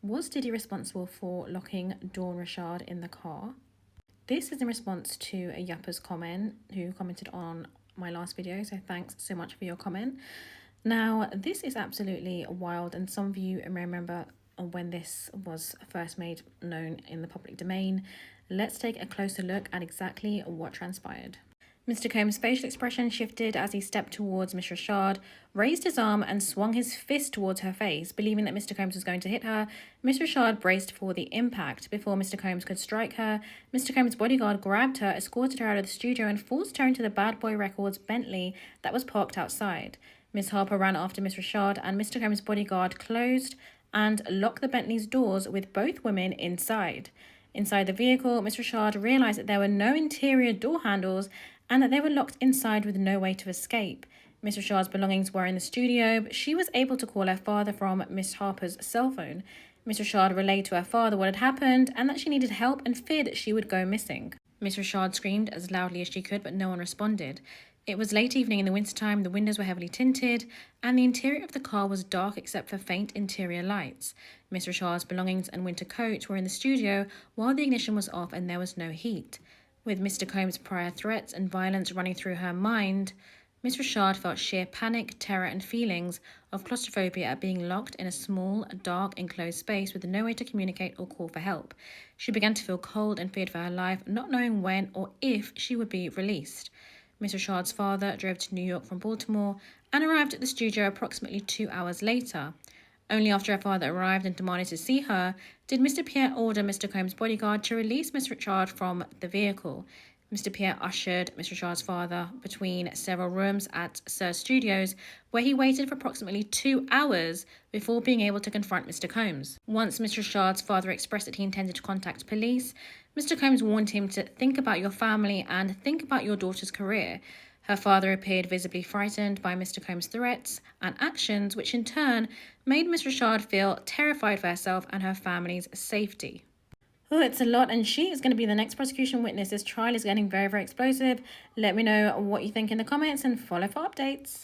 Was Diddy responsible for locking Dawn Rashad in the car? This is in response to a Yapper's comment who commented on my last video, so thanks so much for your comment. Now, this is absolutely wild, and some of you may remember when this was first made known in the public domain. Let's take a closer look at exactly what transpired. Mr. Combs' facial expression shifted as he stepped towards Miss Rashad, raised his arm and swung his fist towards her face, believing that Mr. Combs was going to hit her. Miss Rashad braced for the impact. Before Mr. Combs could strike her, Mr. Combs' bodyguard grabbed her, escorted her out of the studio and forced her into the Bad Boy Records Bentley that was parked outside. Miss Harper ran after Miss Rashad, and Mr. Combs' bodyguard closed and locked the Bentley's doors with both women inside. Inside the vehicle, Miss Rashad realised that there were no interior door handles and that they were locked inside with no way to escape. Miss Rashad's belongings were in the studio, but she was able to call her father from Miss Harper's cell phone. Miss Rashad relayed to her father what had happened and that she needed help and feared that she would go missing. Miss Rashad screamed as loudly as she could, but no one responded. It was late evening in the wintertime, the windows were heavily tinted, and the interior of the car was dark except for faint interior lights. Miss Rashad's belongings and winter coat were in the studio while the ignition was off and there was no heat. With Mr. Combs' prior threats and violence running through her mind, Miss Rashad felt sheer panic, terror and feelings of claustrophobia at being locked in a small, dark, enclosed space with no way to communicate or call for help. She began to feel cold and feared for her life, not knowing when or if she would be released. Miss Rashad's father drove to New York from Baltimore and arrived at the studio approximately 2 hours later. Only after her father arrived and demanded to see her did Mr. Pierre order Mr. Combs' bodyguard to release Miss Rashad from the vehicle. Mr. Pierre ushered Miss Rashad's father between several rooms at Sir Studios, where he waited for approximately 2 hours before being able to confront Mr. Combs. Once Miss Rashad's father expressed that he intended to contact police, Mr. Combs warned him to think about your family and think about your daughter's career. Her father appeared visibly frightened by Mr. Combs' threats and actions, which in turn made Miss Rashad feel terrified for herself and her family's safety. Oh, it's a lot, and she is going to be the next prosecution witness. This trial is getting very, very explosive. Let me know what you think in the comments and follow for updates.